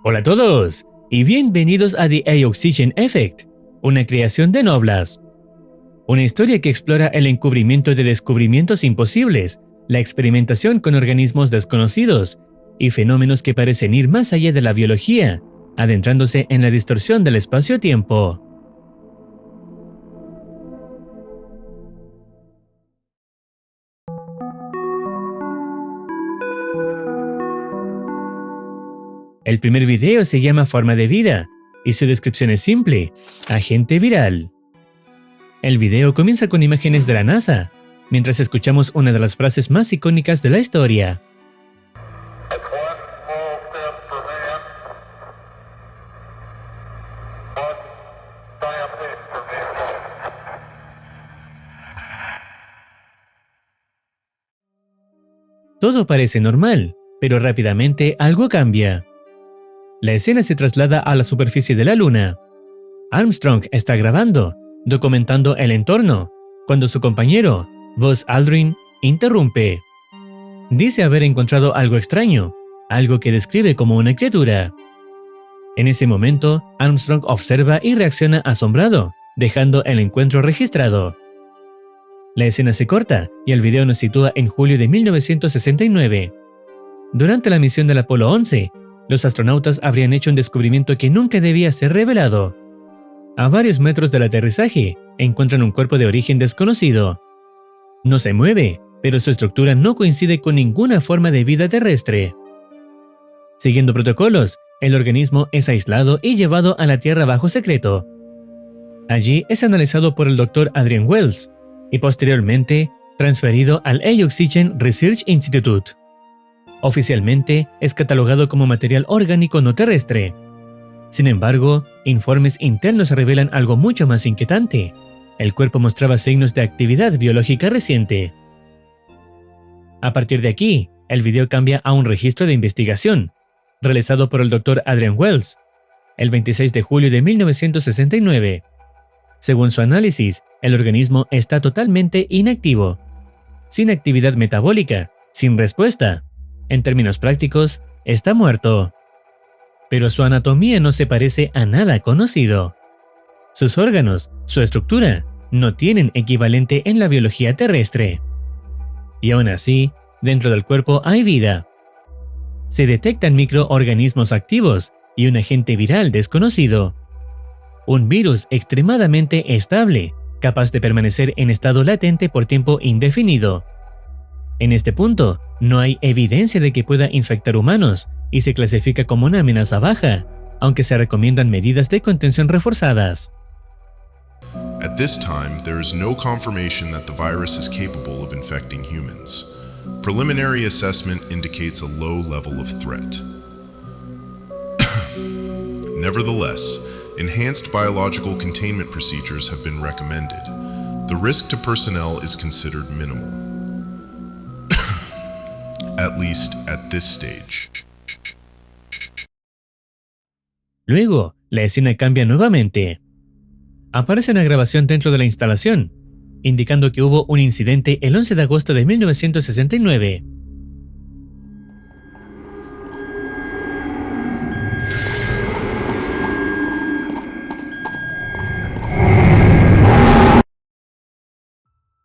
Hola a todos y bienvenidos a The A-Oxygen Effect, una creación de Noblas. Una historia que explora el encubrimiento de descubrimientos imposibles, la experimentación con organismos desconocidos y fenómenos que parecen ir más allá de la biología, adentrándose en la distorsión del espacio-tiempo. El primer video se llama Forma de Vida y su descripción es simple: agente viral. El video comienza con imágenes de la NASA, mientras escuchamos una de las frases más icónicas de la historia. Todo parece normal, pero rápidamente algo cambia. La escena se traslada a la superficie de la Luna. Armstrong está grabando, documentando el entorno, cuando su compañero, Buzz Aldrin, interrumpe. Dice haber encontrado algo extraño, algo que describe como una criatura. En ese momento, Armstrong observa y reacciona asombrado, dejando el encuentro registrado. La escena se corta y el video nos sitúa en julio de 1969. Durante la misión del Apolo 11, los astronautas habrían hecho un descubrimiento que nunca debía ser revelado. A varios metros del aterrizaje, encuentran un cuerpo de origen desconocido. No se mueve, pero su estructura no coincide con ninguna forma de vida terrestre. Siguiendo protocolos, el organismo es aislado y llevado a la Tierra bajo secreto. Allí es analizado por el Dr. Adrian Wells y posteriormente transferido al A-Oxygen Research Institute. Oficialmente es catalogado como material orgánico no terrestre. Sin embargo, informes internos revelan algo mucho más inquietante. El cuerpo mostraba signos de actividad biológica reciente. A partir de aquí, el video cambia a un registro de investigación, realizado por el Dr. Adrian Wells, el 26 de julio de 1969. Según su análisis, el organismo está totalmente inactivo, sin actividad metabólica, sin respuesta. En términos prácticos, está muerto. Pero su anatomía no se parece a nada conocido. Sus órganos, su estructura, no tienen equivalente en la biología terrestre. Y aún así, dentro del cuerpo hay vida. Se detectan microorganismos activos y un agente viral desconocido. Un virus extremadamente estable, capaz de permanecer en estado latente por tiempo indefinido. En este punto, no hay evidencia de que pueda infectar humanos y se clasifica como una amenaza baja, aunque se recomiendan medidas de contención reforzadas. At this time, there is no confirmation that the virus is capable of infecting humans. Preliminary assessment indicates a low level of threat. Nevertheless, enhanced biological containment procedures have been recommended. The risk to personnel is considered minimal. At least at this stage. Luego, la escena cambia nuevamente. Aparece una grabación dentro de la instalación, indicando que hubo un incidente el 11 de agosto de 1969.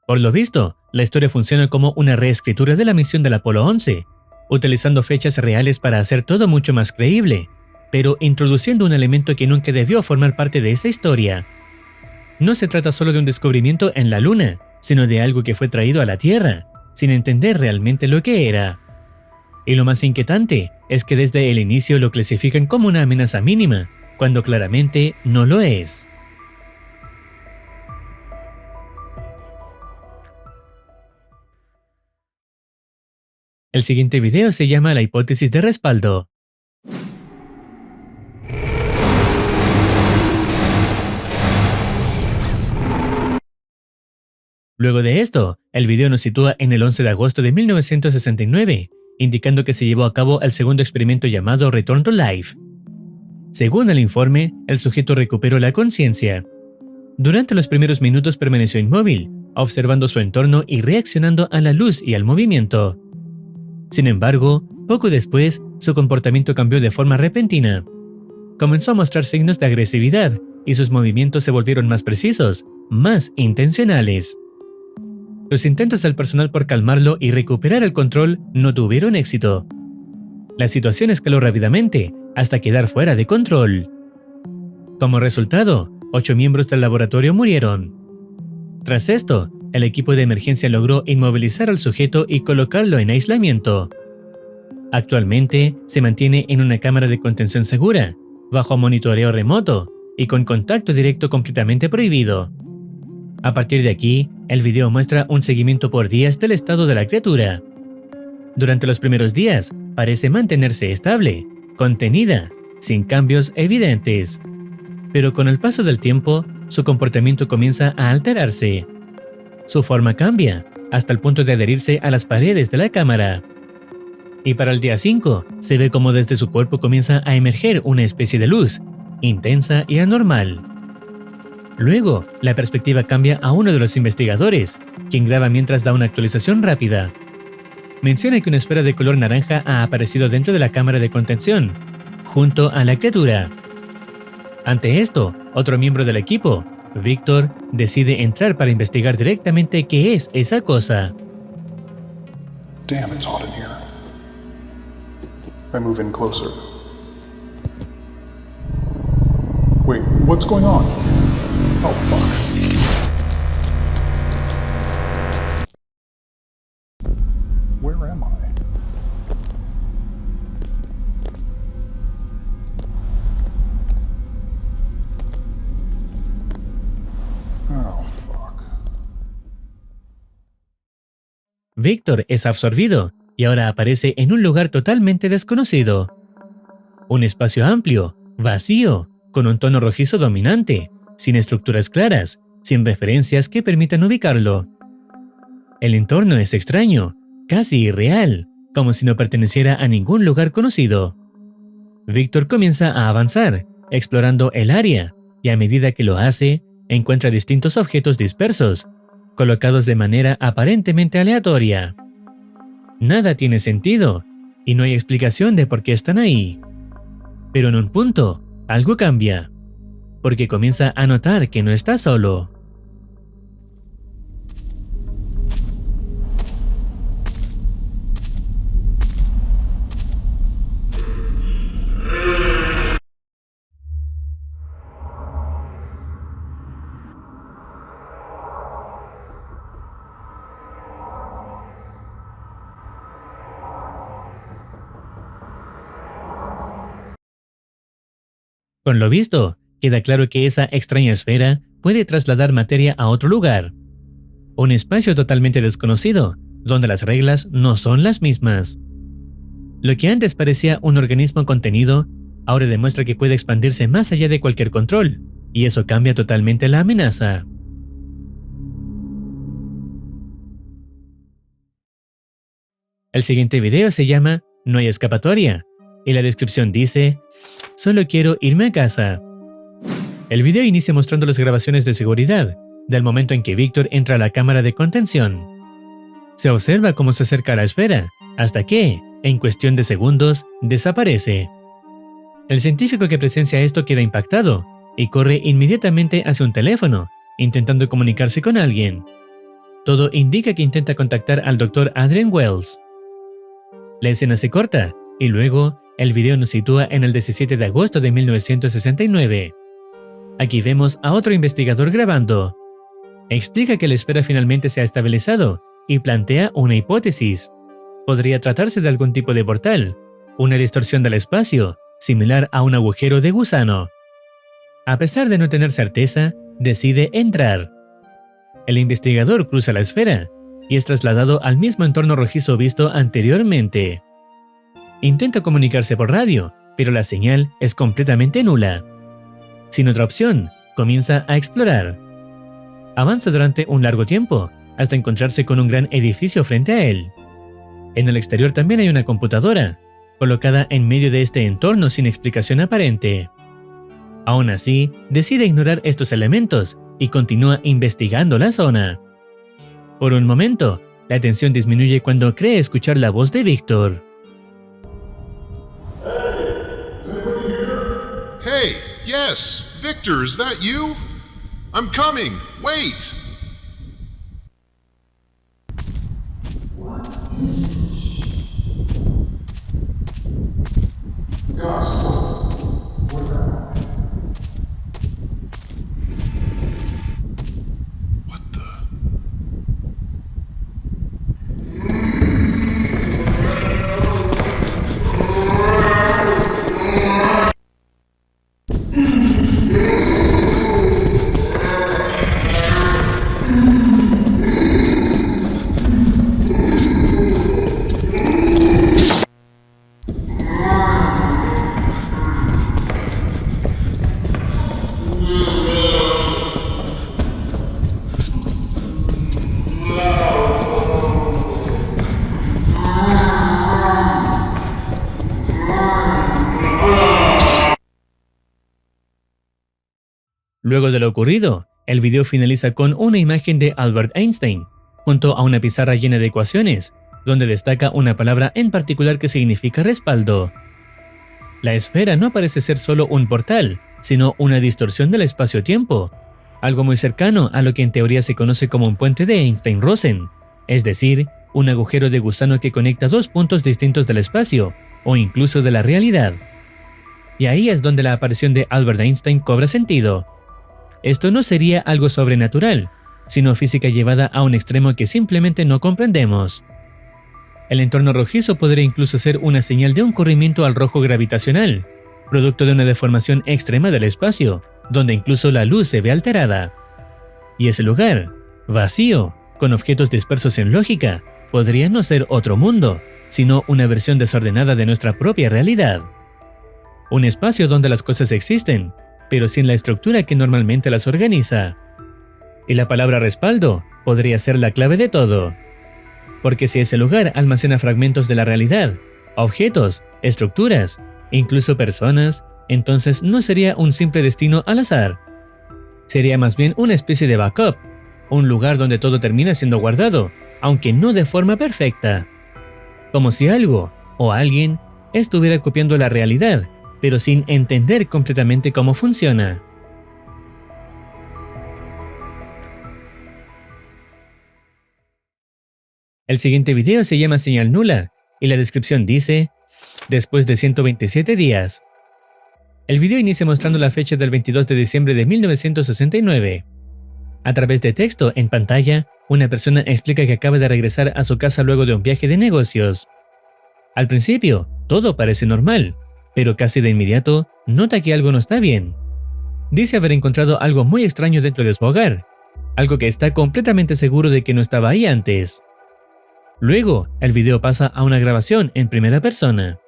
Por lo visto, la historia funciona como una reescritura de la misión del Apolo 11, utilizando fechas reales para hacer todo mucho más creíble, pero introduciendo un elemento que nunca debió formar parte de esa historia. No se trata solo de un descubrimiento en la Luna, sino de algo que fue traído a la Tierra, sin entender realmente lo que era. Y lo más inquietante es que desde el inicio lo clasifican como una amenaza mínima, cuando claramente no lo es. El siguiente video se llama La hipótesis de respaldo. Luego de esto, el video nos sitúa en el 11 de agosto de 1969, indicando que se llevó a cabo el segundo experimento llamado Return to Life. Según el informe, el sujeto recuperó la conciencia. Durante los primeros minutos permaneció inmóvil, observando su entorno y reaccionando a la luz y al movimiento. Sin embargo, Poco después, su comportamiento cambió de forma repentina. Comenzó a mostrar signos de agresividad y sus movimientos se volvieron más precisos, más intencionales. Los intentos del personal por calmarlo y recuperar el control no tuvieron éxito. La situación escaló rápidamente hasta quedar fuera de control. Como resultado, 8 miembros del laboratorio murieron. Tras esto, el equipo de emergencia logró inmovilizar al sujeto y colocarlo en aislamiento. Actualmente, se mantiene en una cámara de contención segura, bajo monitoreo remoto y con contacto directo completamente prohibido. A partir de aquí, el video muestra un seguimiento por días del estado de la criatura. Durante los primeros días, parece mantenerse estable, contenida, sin cambios evidentes. Pero con el paso del tiempo, su comportamiento comienza a alterarse. Su forma cambia, hasta el punto de adherirse a las paredes de la cámara. Y para el día 5, se ve como desde su cuerpo comienza a emerger una especie de luz, intensa y anormal. Luego, la perspectiva cambia a uno de los investigadores, quien graba mientras da una actualización rápida. Menciona que una esfera de color naranja ha aparecido dentro de la cámara de contención, junto a la criatura. Ante esto, otro miembro del equipo, Victor, decide entrar para investigar directamente qué es esa cosa. Damn, it's hot in here. I move in closer. Wait, what's going on? Oh, fuck. Where am I? Oh, fuck. Victor es absorbido y ahora aparece en un lugar totalmente desconocido. Un espacio amplio, vacío, con un tono rojizo dominante, sin estructuras claras, sin referencias que permitan ubicarlo. El entorno es extraño, casi irreal, como si no perteneciera a ningún lugar conocido. Victor comienza a avanzar, explorando el área, y a medida que lo hace, encuentra distintos objetos dispersos, colocados de manera aparentemente aleatoria. Nada tiene sentido, y no hay explicación de por qué están ahí. Pero en un punto, algo cambia, porque comienza a notar que no está solo. Con lo visto, queda claro que esa extraña esfera puede trasladar materia a otro lugar. Un espacio totalmente desconocido, donde las reglas no son las mismas. Lo que antes parecía un organismo contenido, ahora demuestra que puede expandirse más allá de cualquier control, y eso cambia totalmente la amenaza. El siguiente video se llama No hay escapatoria, y la descripción dice: solo quiero irme a casa. El video inicia mostrando las grabaciones de seguridad, del momento en que Victor entra a la cámara de contención. Se observa cómo se acerca a la esfera, hasta que, en cuestión de segundos, desaparece. El científico que presencia esto queda impactado, y corre inmediatamente hacia un teléfono, intentando comunicarse con alguien. Todo indica que intenta contactar al Dr. Adrian Wells. La escena se corta, y luego, el video nos sitúa en el 17 de agosto de 1969. Aquí vemos a otro investigador grabando. Explica que la esfera finalmente se ha estabilizado y plantea una hipótesis. Podría tratarse de algún tipo de portal, una distorsión del espacio, similar a un agujero de gusano. A pesar de no tener certeza, decide entrar. El investigador cruza la esfera y es trasladado al mismo entorno rojizo visto anteriormente. Intenta comunicarse por radio, pero la señal es completamente nula. Sin otra opción, comienza a explorar. Avanza durante un largo tiempo, hasta encontrarse con un gran edificio frente a él. En el exterior también hay una computadora, colocada en medio de este entorno sin explicación aparente. Aún así, decide ignorar estos elementos y continúa investigando la zona. Por un momento, la tensión disminuye cuando cree escuchar la voz de Victor. Hey, yes! Victor, is that you? I'm coming! Wait! What the? Luego de lo ocurrido, el video finaliza con una imagen de Albert Einstein, junto a una pizarra llena de ecuaciones, donde destaca una palabra en particular que significa respaldo. La esfera no parece ser solo un portal, sino una distorsión del espacio-tiempo, algo muy cercano a lo que en teoría se conoce como un puente de Einstein-Rosen, es decir, un agujero de gusano que conecta dos puntos distintos del espacio, o incluso de la realidad. Y ahí es donde la aparición de Albert Einstein cobra sentido. Esto no sería algo sobrenatural, sino física llevada a un extremo que simplemente no comprendemos. El entorno rojizo podría incluso ser una señal de un corrimiento al rojo gravitacional, producto de una deformación extrema del espacio, donde incluso la luz se ve alterada. Y ese lugar, vacío, con objetos dispersos en lógica, podría no ser otro mundo, sino una versión desordenada de nuestra propia realidad. Un espacio donde las cosas existen, pero sin la estructura que normalmente las organiza. Y la palabra respaldo podría ser la clave de todo. Porque si ese lugar almacena fragmentos de la realidad, objetos, estructuras, incluso personas, entonces no sería un simple destino al azar. Sería más bien una especie de backup, un lugar donde todo termina siendo guardado, aunque no de forma perfecta. Como si algo, o alguien, estuviera copiando la realidad, pero sin entender completamente cómo funciona. El siguiente video se llama Señal Nula, y la descripción dice, después de 127 días. El video inicia mostrando la fecha del 22 de diciembre de 1969. A través de texto en pantalla, una persona explica que acaba de regresar a su casa luego de un viaje de negocios. Al principio, todo parece normal, pero casi de inmediato, nota que algo no está bien. Dice haber encontrado algo muy extraño dentro de su hogar, algo que está completamente seguro de que no estaba ahí antes. Luego, el video pasa a una grabación en primera persona.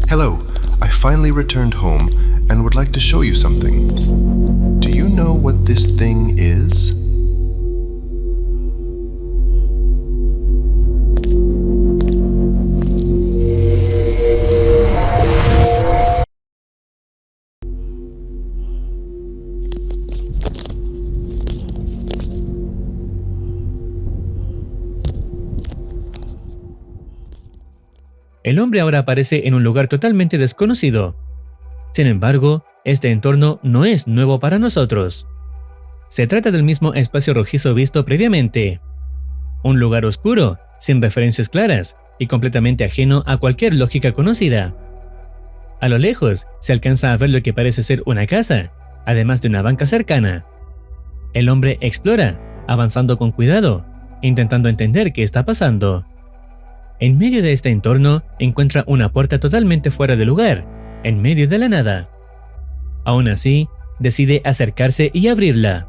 Hello, I finally returned home and would like to show you something. Do you know what this thing is? El hombre ahora aparece en un lugar totalmente desconocido. Sin embargo, este entorno no es nuevo para nosotros. Se trata del mismo espacio rojizo visto previamente. Un lugar oscuro, sin referencias claras y completamente ajeno a cualquier lógica conocida. A lo lejos, se alcanza a ver lo que parece ser una casa, además de una banca cercana. El hombre explora, avanzando con cuidado, intentando entender qué está pasando. En medio de este entorno, encuentra una puerta totalmente fuera de lugar, en medio de la nada. Aún así, decide acercarse y abrirla.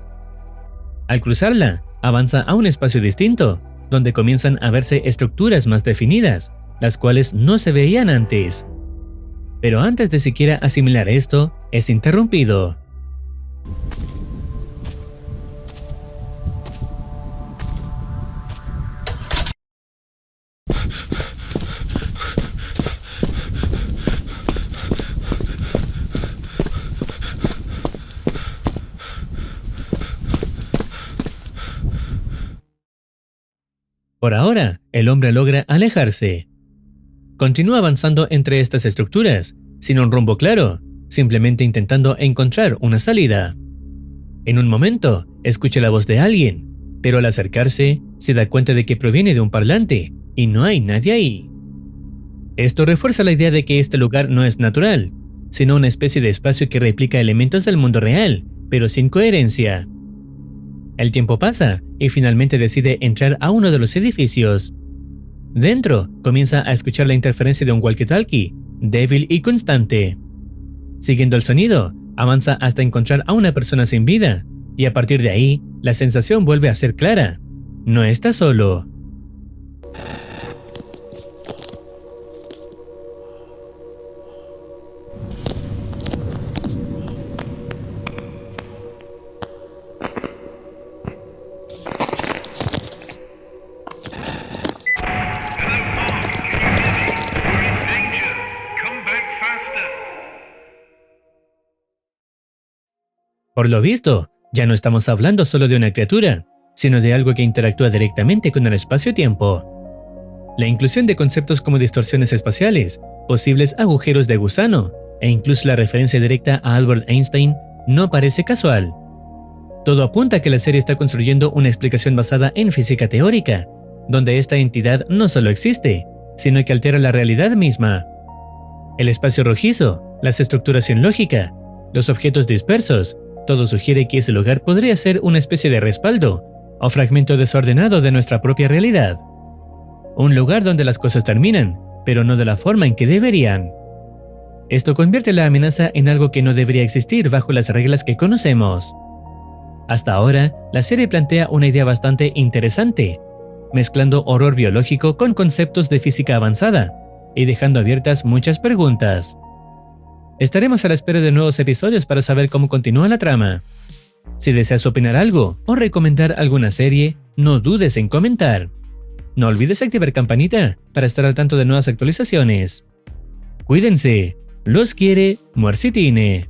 Al cruzarla, avanza a un espacio distinto, donde comienzan a verse estructuras más definidas, las cuales no se veían antes. Pero antes de siquiera asimilar esto, es interrumpido. Por ahora, el hombre logra alejarse. Continúa avanzando entre estas estructuras, sin un rumbo claro, simplemente intentando encontrar una salida. En un momento, escucha la voz de alguien, pero al acercarse, se da cuenta de que proviene de un parlante y no hay nadie ahí. Esto refuerza la idea de que este lugar no es natural, sino una especie de espacio que replica elementos del mundo real, pero sin coherencia. El tiempo pasa y finalmente decide entrar a uno de los edificios. Dentro, comienza a escuchar la interferencia de un walkie-talkie, débil y constante. Siguiendo el sonido, avanza hasta encontrar a una persona sin vida, y a partir de ahí, la sensación vuelve a ser clara. No está solo. Por lo visto, ya no estamos hablando solo de una criatura, sino de algo que interactúa directamente con el espacio-tiempo. La inclusión de conceptos como distorsiones espaciales, posibles agujeros de gusano, e incluso la referencia directa a Albert Einstein no parece casual. Todo apunta a que la serie está construyendo una explicación basada en física teórica, donde esta entidad no solo existe, sino que altera la realidad misma. El espacio rojizo, las estructuras sin lógica, los objetos dispersos, todo sugiere que ese lugar podría ser una especie de respaldo o fragmento desordenado de nuestra propia realidad. Un lugar donde las cosas terminan, pero no de la forma en que deberían. Esto convierte la amenaza en algo que no debería existir bajo las reglas que conocemos. Hasta ahora, la serie plantea una idea bastante interesante, mezclando horror biológico con conceptos de física avanzada y dejando abiertas muchas preguntas. Estaremos a la espera de nuevos episodios para saber cómo continúa la trama. Si deseas opinar algo o recomendar alguna serie, no dudes en comentar. No olvides activar campanita para estar al tanto de nuevas actualizaciones. Cuídense, los quiere Muercitine.